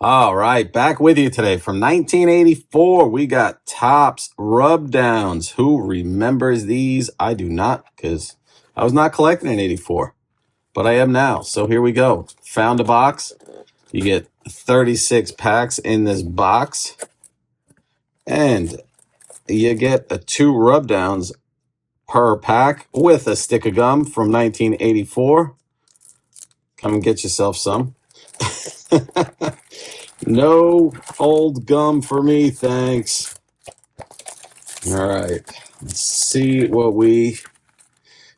All right, back with you today from 1984. We got Topps Rub Downs. Who remembers these? I do not, because I was not collecting in 84, but I am now. So here we go. Found a box. You get 36 packs in this box, and you get a 2 Rub Downs per pack with a stick of gum from 1984. Come and get yourself some. No old gum for me, thanks. All right, let's see what we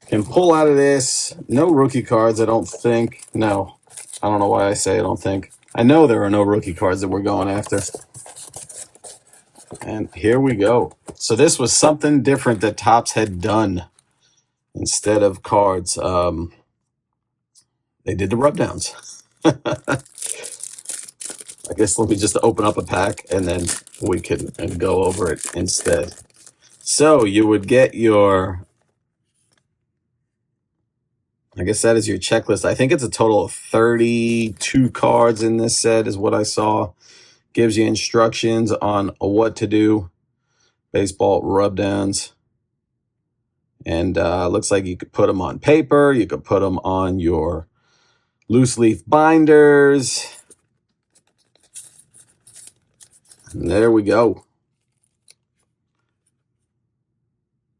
can pull out of this. No rookie cards, I don't think. No, I don't know why I say I don't think. I know there are no rookie cards that we're going after. And here we go. So this was something different that Topps had done. Instead of cards, they did the rub downs. I guess let me just open up a pack and then we can go over it instead. So you would get your, I guess that is your checklist. I think it's a total of 32 cards in this set is what I saw. Gives you instructions on what to do. Baseball rub downs. And looks like you could put them on paper. You could put them on your loose leaf binders. And there we go.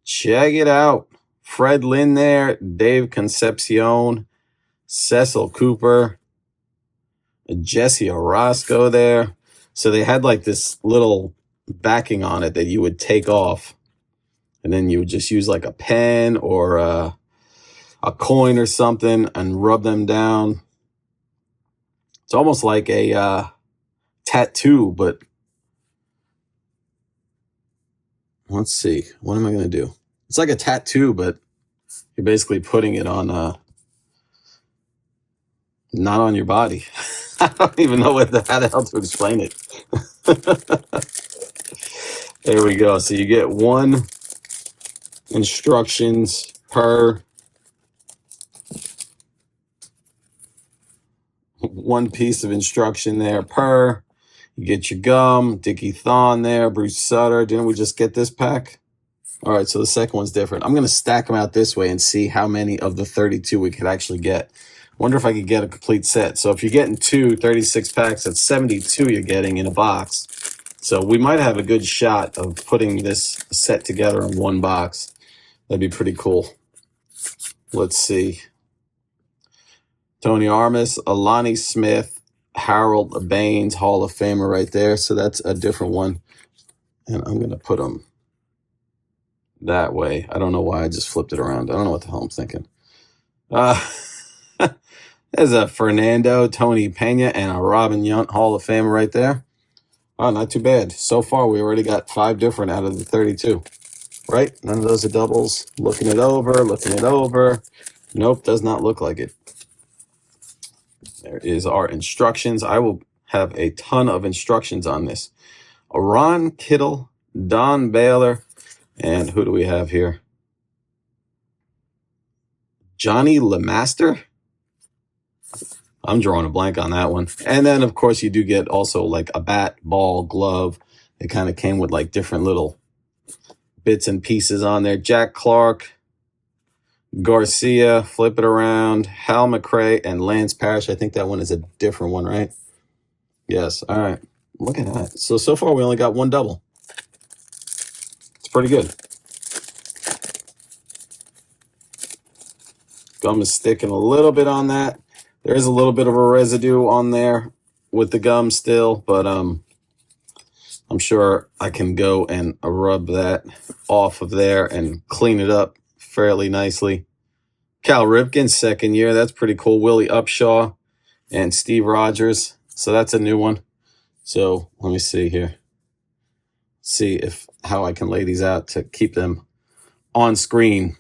Check it out. Fred Lynn there, Dave Concepcion, Cecil Cooper, Jesse Orozco there. So they had like this little backing on it that you would take off. And then you would just use like a pen or a coin or something and rub them down. It's almost like a tattoo, but let's see. What am I going to do? It's like a tattoo, but you're basically putting it on, not on your body. I don't even know how the hell to explain it. There we go. So you get one instructions per one piece of instruction there per. You get your gum, Dickie Thon there, Bruce Sutter. Didn't we just get this pack? All right, so the second one's different. I'm going to stack them out this way and see how many of the 32 we could actually get. Wonder if I could get a complete set. So if you're getting 36 packs, that's 72 you're getting in a box. So we might have a good shot of putting this set together in one box. That'd be pretty cool. Let's see. Tony Armas, Alani Smith, Harold Baines, Hall of Famer right there. So that's a different one. And I'm going to put them that way. I don't know why I just flipped it around. I don't know what the hell I'm thinking. There's a Fernando, Tony Pena, and a Robin Yount Hall of Famer right there. Oh, not too bad. So far, we already got 5 different out of the 32. Right? None of those are doubles. Looking it over. Nope, does not look like it. There is our instructions. I will have a ton of instructions on this. Ron Kittle, Don Baylor, and who do we have here? Johnny LeMaster? I'm drawing a blank on that one. And then, of course, you do get also like a bat, ball, glove. It kind of came with like different little bits and pieces on there. Jack Clark, Garcia, flip it around, Hal McRae, and Lance Parrish. I think that one is a different one, right? Yes. All right. Look at that. So far, we only got one double. It's pretty good. Gum is sticking a little bit on that. There is a little bit of a residue on there with the gum still, but I'm sure I can go and rub that off of there and clean it up fairly nicely. Cal Ripken, second year. That's pretty cool. Willie Upshaw and Steve Rogers. So that's a new one. So let me see here. See how I can lay these out to keep them on screen.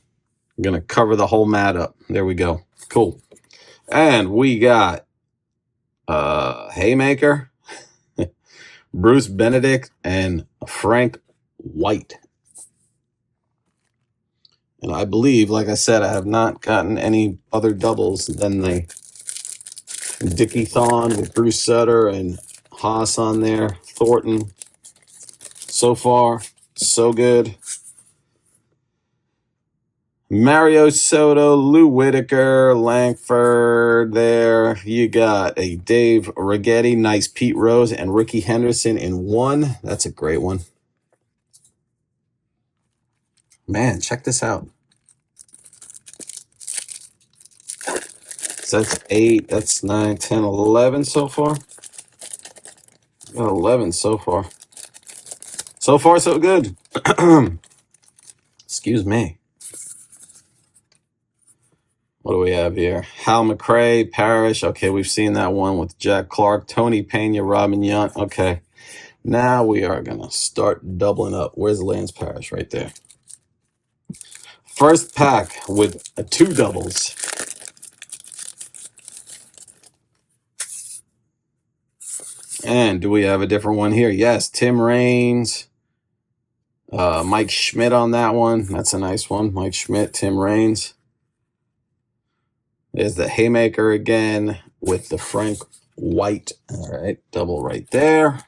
I'm going to cover the whole mat up. There we go. Cool. And we got Haymaker, Bruce Benedict, and Frank White. And I believe, like I said, I have not gotten any other doubles than the Dickie Thon with Bruce Sutter and Haas on there. Thornton. So far, so good. Mario Soto, Lou Whitaker, Langford there. You got a Dave Righetti, nice Pete Rose, and Ricky Henderson in one. That's a great one. Man, check this out. So that's 8, that's 9, 10, 11 so far. Got 11 so far. So far, so good. Excuse me. What do we have here? Hal McRae, Parrish. Okay, we've seen that one with Jack Clark, Tony Pena, Robin Yount. Okay, now we are going to start doubling up. Where's Lance Parrish? Right there. First pack with 2 doubles. And do we have a different one here? Yes, Tim Raines. Mike Schmidt on that one. That's a nice one. Mike Schmidt, Tim Raines. There's the Haymaker again with the Frank White. All right, double right there.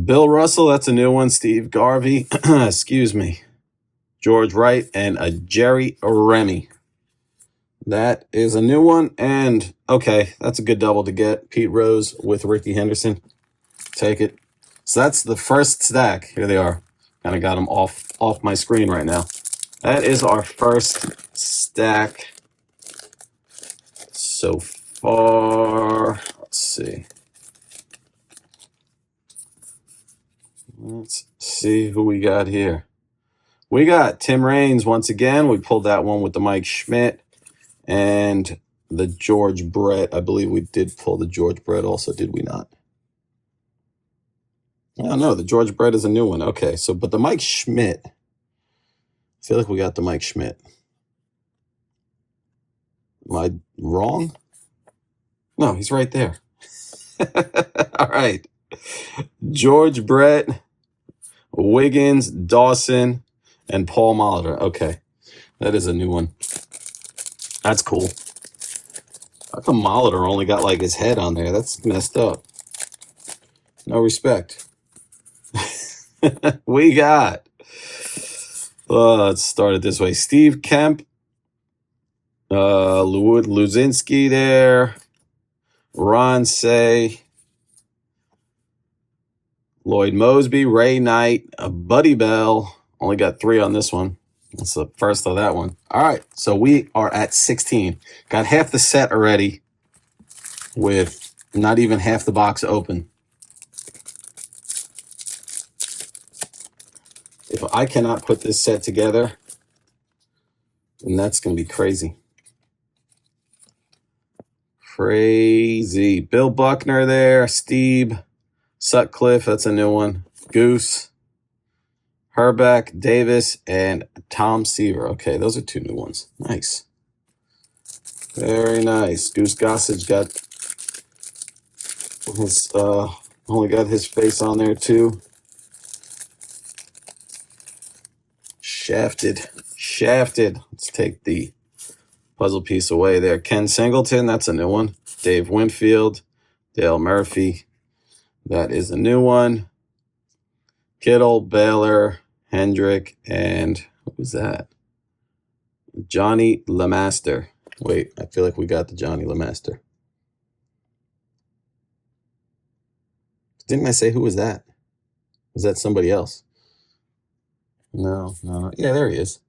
Bill Russell, that's a new one. Steve Garvey, excuse me. George Wright, and a Jerry Remy. That is a new one. And, okay, that's a good double to get. Pete Rose with Ricky Henderson. Take it. So that's the first stack. Here they are. Kind of got them off my screen right now. That is our first stack so far. Let's see. Let's see who we got here. We got Tim Raines once again. We pulled that one with the Mike Schmidt and the George Brett. I believe we did pull the George Brett also, did we not? Oh, no, the George Brett is a new one. Okay, so, but the Mike Schmidt, I feel like we got the Mike Schmidt. Am I wrong? No, he's right there. All right. George Brett, Wiggins, Dawson, and Paul Molitor. Okay, that is a new one. That's cool. How come Molitor only got like his head on there? That's messed up. No respect. We got, let's start it this way. Steve Kemp, Luzinski there, Ron Say, Lloyd Mosby, Ray Knight, Buddy Bell. Only got 3 on this one. That's the first of that one. All right, so we are at 16. Got half the set already with not even half the box open. If I cannot put this set together, then that's going to be crazy. Crazy. Bill Buckner there. Steve Sutcliffe, that's a new one. Goose, Herbeck, Davis, and Tom Seaver. Okay, those are 2 new ones. Nice. Very nice. Goose Gossage got his, only got his face on there too. Shafted. Let's take the puzzle piece away there. Ken Singleton, that's a new one. Dave Winfield, Dale Murphy, that is a new one. Kittle, Baylor, Hendrick, and what was that? Johnny LeMaster. Wait, I feel like we got the Johnny LeMaster. Didn't I say who was that? Was that somebody else? No. Yeah, there he is.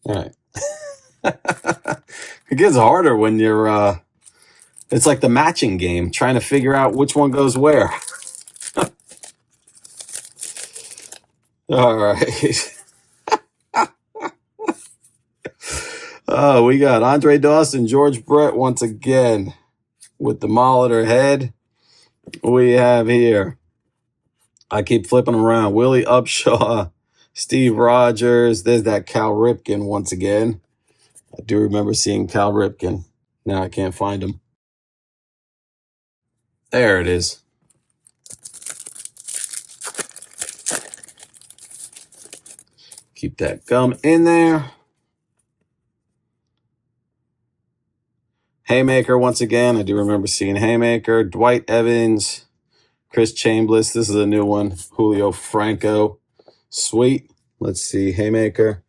All right. It gets harder when you're, it's like the matching game, trying to figure out which one goes where. All right. We got Andre Dawson, George Brett once again with the Molitor head. We have here, I keep flipping around, Willie Upshaw, Steve Rogers. There's that Cal Ripken once again. I do remember seeing Cal Ripken. Now I can't find him. There it is. Keep that gum in there. Haymaker once again. I do remember seeing Haymaker. Dwight Evans. Chris Chambliss. This is a new one. Julio Franco. Sweet. Let's see. Haymaker.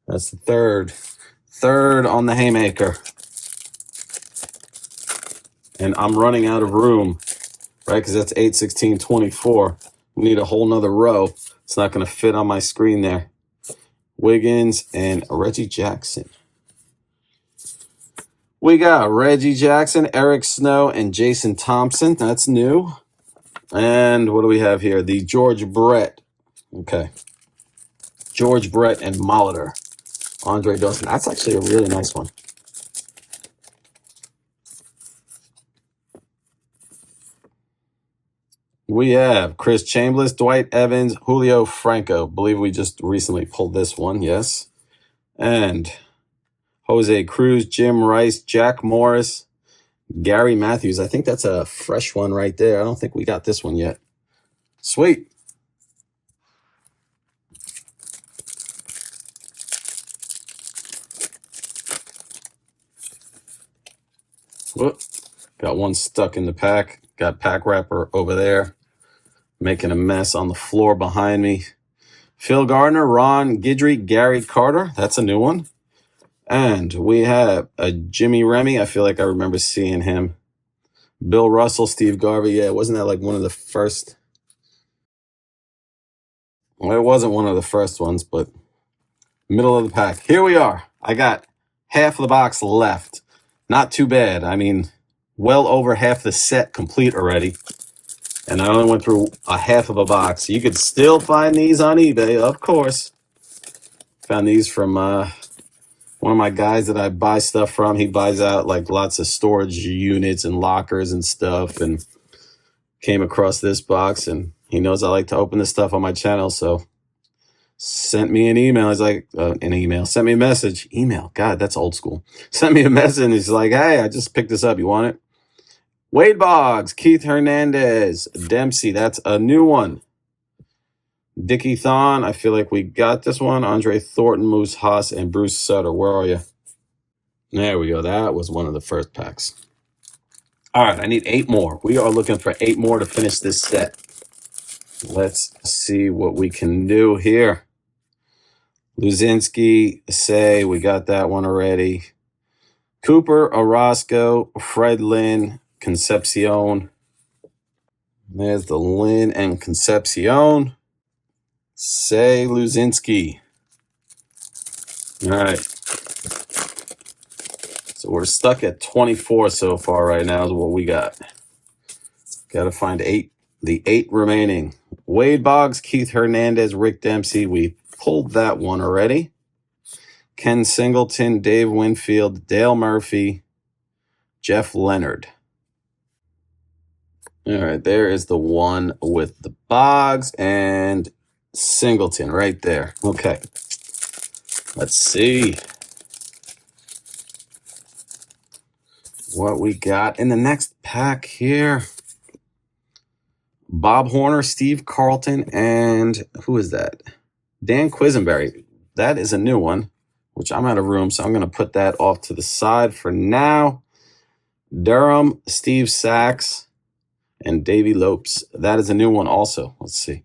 That's the third. Third on the Haymaker. And I'm running out of room, right? Because that's 8, 16, 24. We need a whole nother row. It's not going to fit on my screen there. Wiggins and Reggie Jackson. We got Reggie Jackson, Eric Snow, and Jason Thompson. That's new. And what do we have here? The George Brett. Okay. George Brett and Molitor. Andre Dawson. That's actually a really nice one. We have Chris Chambliss, Dwight Evans, Julio Franco. Believe we just recently pulled this one, yes. And Jose Cruz, Jim Rice, Jack Morris, Gary Matthews. I think that's a fresh one right there. I don't think we got this one yet. Sweet. Whoop. Got one stuck in the pack. Got pack wrapper over there. Making a mess on the floor behind me. Phil Gardner, Ron Guidry, Gary Carter. That's a new one. And we have a Jimmy Remy. I feel like I remember seeing him. Bill Russell, Steve Garvey. Yeah, wasn't that like one of the first? Well, it wasn't one of the first ones, but middle of the pack. Here we are. I got half of the box left. Not too bad. I mean, well over half the set complete already. And I only went through a half of a box. You could still find these on eBay, of course. Found these from one of my guys that I buy stuff from. He buys out like lots of storage units and lockers and stuff. And came across this box, and he knows I like to open this stuff on my channel. So sent me an email. He's like, sent me a message. Email. God, that's old school. Sent me a message. And he's like, hey, I just picked this up. You want it? Wade Boggs, Keith Hernandez, Dempsey. That's a new one. Dickie Thon. I feel like we got this one. Andre Thornton, Moose Haas, and Bruce Sutter. Where are you? There we go. That was one of the first packs. All right, I need 8 more. We are looking for 8 more to finish this set. Let's see what we can do here. Luzinski, Say, we got that one already. Cooper, Orozco, Fred Lynn, Concepcion. There's the Lynn and Concepcion. Say, Luzinski. All right. So we're stuck at 24 so far right now is what we got. Got to find 8. The 8 remaining. Wade Boggs, Keith Hernandez, Rick Dempsey. We pulled that one already. Ken Singleton, Dave Winfield, Dale Murphy, Jeff Leonard. All right, there is the one with the Boggs and Singleton right there. Okay. Let's see what we got in the next pack here. Bob Horner, Steve Carlton, and who is that? Dan Quisenberry. That is a new one, which I'm out of room, so I'm going to put that off to the side for now. Durham, Steve Sachs, and Davey Lopes. That is a new one also. Let's see.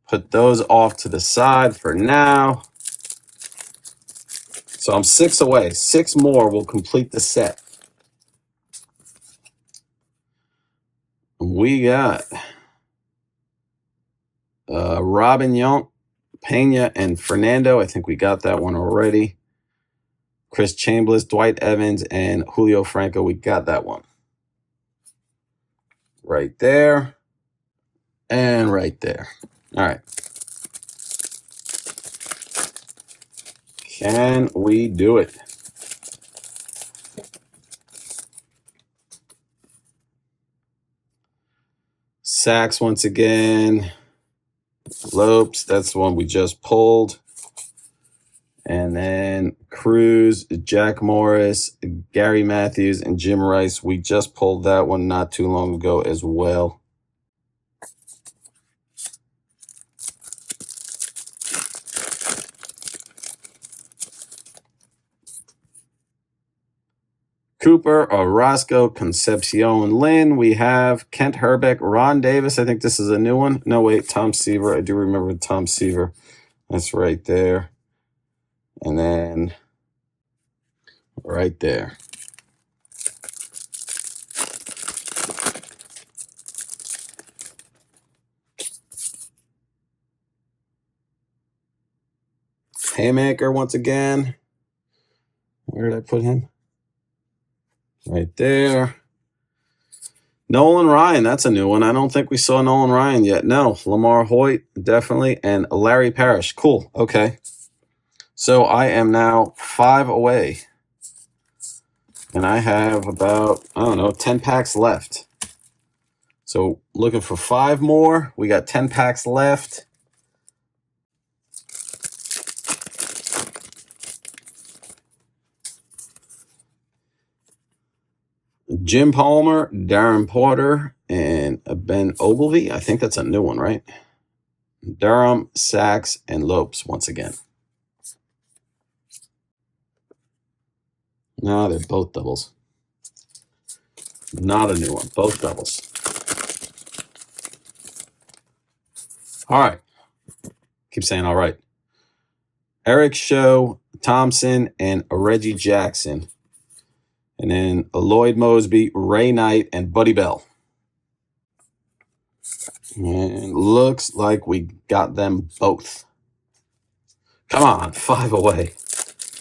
Put those off to the side for now. So I'm 6 away. 6 more will complete the set. We got Robin Yount, Pena, and Fernando. I think we got that one already. Chris Chambliss, Dwight Evans, and Julio Franco. We got that one. Right there. And right there. All right. Can we do it? Sachs once again. Lopes, that's the one we just pulled. And then Cruz, Jack Morris, Gary Matthews, and Jim Rice. We just pulled that one not too long ago as well. Cooper, Orozco, Concepcion, Lynn. We have Kent Herbeck, Ron Davis. I think this is a new one. No, wait, Tom Seaver. I do remember Tom Seaver. That's right there. And then right there. Haymaker once again. Where did I put him? Right there. Nolan Ryan, that's a new one. I don't think we saw Nolan Ryan yet. No, Lamar Hoyt, definitely, and Larry Parrish. Cool, okay. So I am now 5 away. And I have about, 10 packs left. So looking for 5 more. We got 10 packs left. Jim Palmer, Darren Porter, and Ben Ogilvy. I think that's a new one, right? Durham, Sachs, and Lopes once again. No, they're both doubles. Not a new one. Both doubles. All right. Keep saying all right. Eric Show, Thompson, and Reggie Jackson. And then Lloyd Mosby, Ray Knight, and Buddy Bell. And looks like we got them both. Come on, 5 away.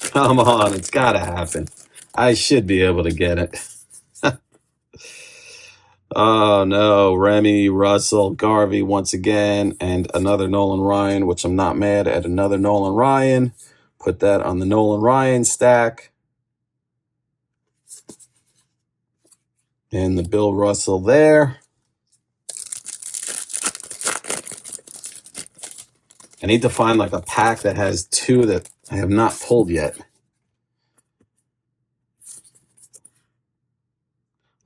Come on, it's got to happen. I should be able to get it. Oh, no. Remy, Russell, Garvey once again, and another Nolan Ryan, which I'm not mad at another Nolan Ryan. Put that on the Nolan Ryan stack. And the Bill Russell there. I need to find like a pack that has 2 that I have not pulled yet.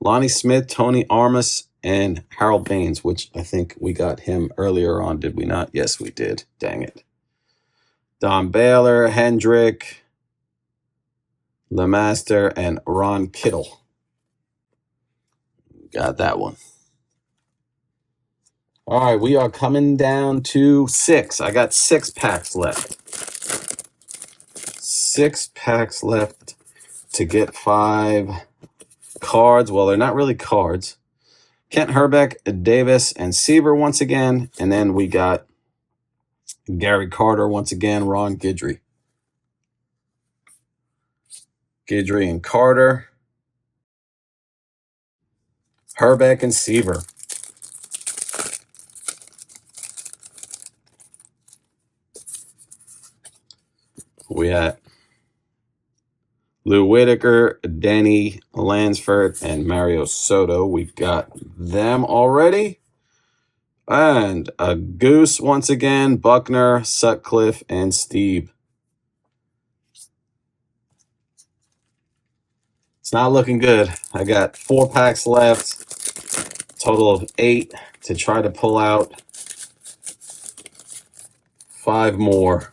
Lonnie Smith, Tony Armas, and Harold Baines, which I think we got him earlier on, did we not? Yes, we did. Dang it. Don Baylor, Hendrick, LeMaster, and Ron Kittle. Got that one. All right, we are coming down to 6. I got 6 packs left. 6 packs left to get 5 cards. Well, they're not really cards. Kent Herbeck, Davis, and Seaver once again. And then we got Gary Carter once again, Ron Guidry. Guidry and Carter. Herbeck and Seaver. We had Lou Whitaker, Danny Lansford, and Mario Soto. We got them already. And a Goose once again, Buckner, Sutcliffe, and Steve. It's not looking good. I got 4 packs left. Total of 8 to try to pull out 5 more.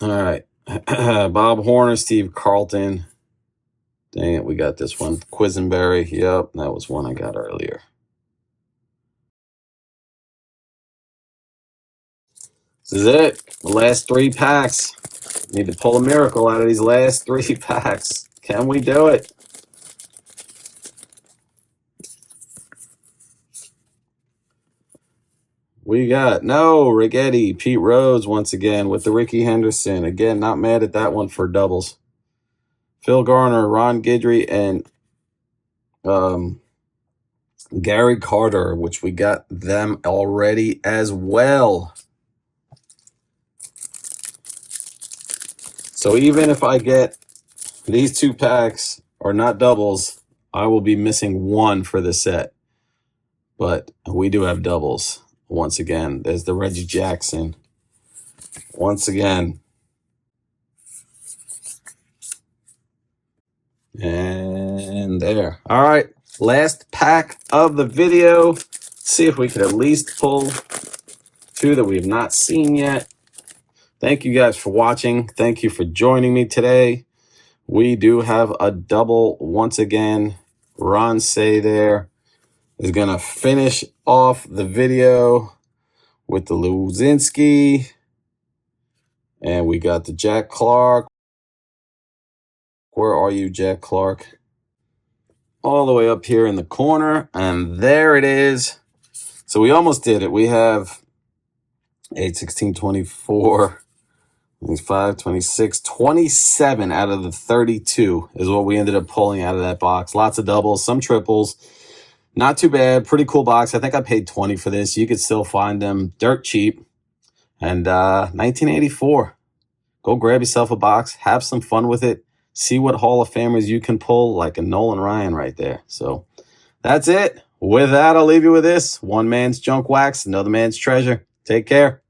All right. Bob Horner, Steve Carlton. Dang it, we got this one. Quisenberry. Yep, that was one I got earlier. This is it. The last 3 packs. Need to pull a miracle out of these last 3 packs. Can we do it? We got, no, Rigetti, Pete Rose once again with the Ricky Henderson. Again, not mad at that one for doubles. Phil Garner, Ron Guidry, and Gary Carter, which we got them already as well. So even if I get these 2 packs are not doubles, I will be missing 1 for the set. But we do have doubles. Once again, there's the Reggie Jackson. Once again. And there. All right. Last pack of the video. Let's see if we could at least pull 2 that we have not seen yet. Thank you guys for watching. Thank you for joining me today. We do have a double once again. Ron Say there is going to finish off the video with the Luzinski. And we got the Jack Clark. Where are you, Jack Clark? All the way up here in the corner. And there it is. So we almost did it. We have 8, 16, 24, 25, 26, 27 out of the 32 is what we ended up pulling out of that box. Lots of doubles, some triples. Not too bad. Pretty cool box. I think I paid 20 for this. You could still find them dirt cheap. And 1984. Go grab yourself a box. Have some fun with it. See what Hall of Famers you can pull, like a Nolan Ryan right there. So that's it. With that, I'll leave you with this. One man's junk wax, another man's treasure. Take care.